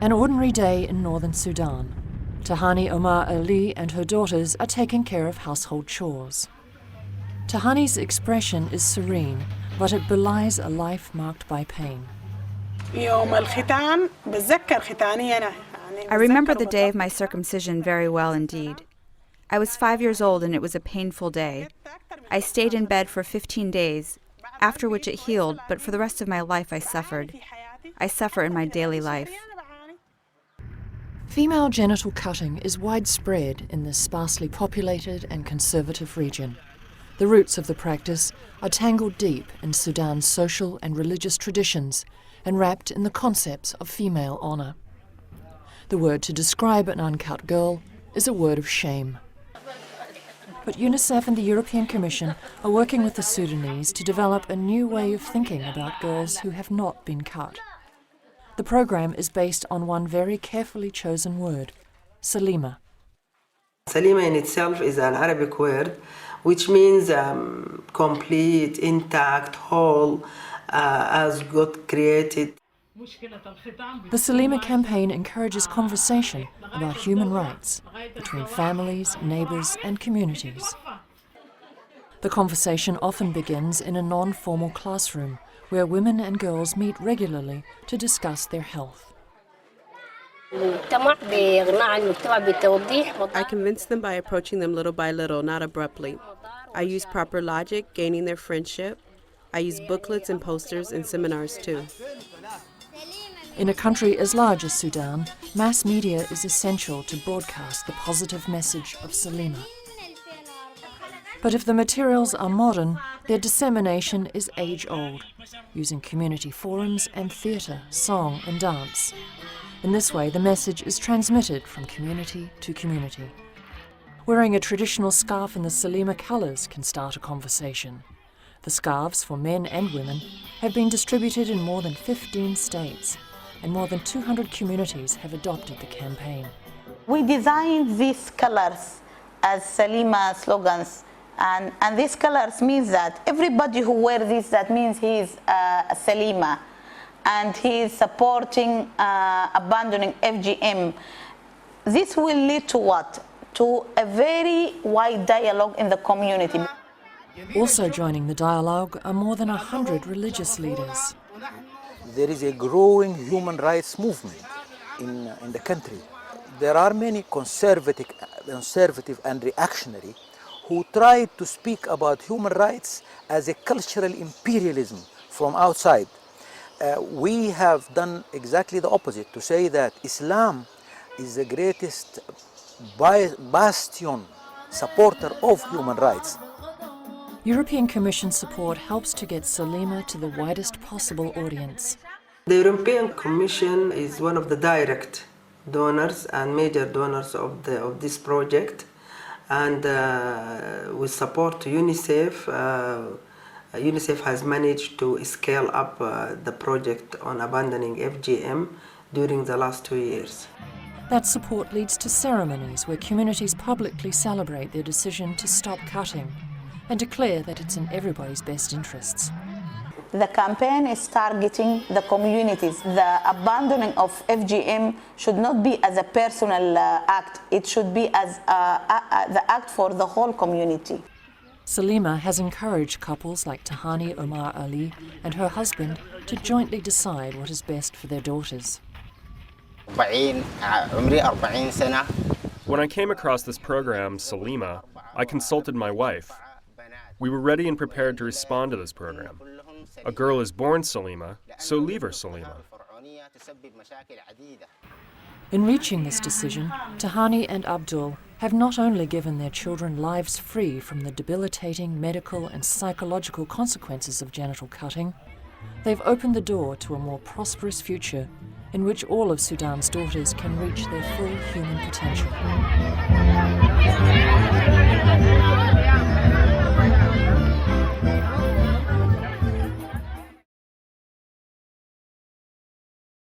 An ordinary day in northern Sudan. Tahani Omar Ali and her daughters are taking care of household chores. Tahani's expression is serene, but it belies a life marked by pain. I remember the day of my circumcision very well indeed. I was 5 years old and it was a painful day. I stayed in bed for 15 days, after which it healed, but for the rest of my life I suffered. I suffer in my daily life. Female genital cutting is widespread in this sparsely populated and conservative region. The roots of the practice are tangled deep in Sudan's social and religious traditions and wrapped in the concepts of female honour. The word to describe an uncut girl is a word of shame. But UNICEF and the European Commission are working with the Sudanese to develop a new way of thinking about girls who have not been cut. The program is based on one very carefully chosen word, Saleema. Saleema in itself is an Arabic word which means complete, intact, whole, as God created. The Saleema campaign encourages conversation about human rights between families, neighbours and communities. The conversation often begins in a non-formal classroom where women and girls meet regularly to discuss their health. I convince them by approaching them little by little, not abruptly. I use proper logic, gaining their friendship. I use booklets and posters and seminars too. In a country as large as Sudan, mass media is essential to broadcast the positive message of Saleema. But if the materials are modern, their dissemination is age-old, using community forums and theatre, song and dance. In this way, the message is transmitted from community to community. Wearing a traditional scarf in the Saleema colours can start a conversation. The scarves for men and women have been distributed in more than 15 states, and more than 200 communities have adopted the campaign. We designed these colors as Saleema slogans, and these colors means that everybody who wears this, that means he is a Saleema, and he is supporting abandoning FGM. This will lead to what? To a very wide dialogue in the community. Also joining the dialogue are more than 100 religious leaders. There is a growing human rights movement in the country. There are many conservative and reactionary who try to speak about human rights as a cultural imperialism from outside. We have done exactly the opposite, to say that Islam is the greatest bastion supporter of human rights. European Commission support helps to get Saleema to the widest possible audience. The European Commission is one of the direct donors and major donors of this project, and with support to UNICEF, UNICEF has managed to scale up the project on abandoning FGM during the last 2 years. That support leads to ceremonies where communities publicly celebrate their decision to stop cutting and declare that it's in everybody's best interests. The campaign is targeting the communities. The abandoning of FGM should not be as a personal act. It should be as the act for the whole community. Saleema has encouraged couples like Tahani Omar Ali and her husband to jointly decide what is best for their daughters. When I came across this program, Saleema, I consulted my wife. We were ready and prepared to respond to this program. A girl is born Saleema, so leave her Saleema. In reaching this decision, Tahani and Abdul have not only given their children lives free from the debilitating medical and psychological consequences of genital cutting, they've opened the door to a more prosperous future in which all of Sudan's daughters can reach their full human potential.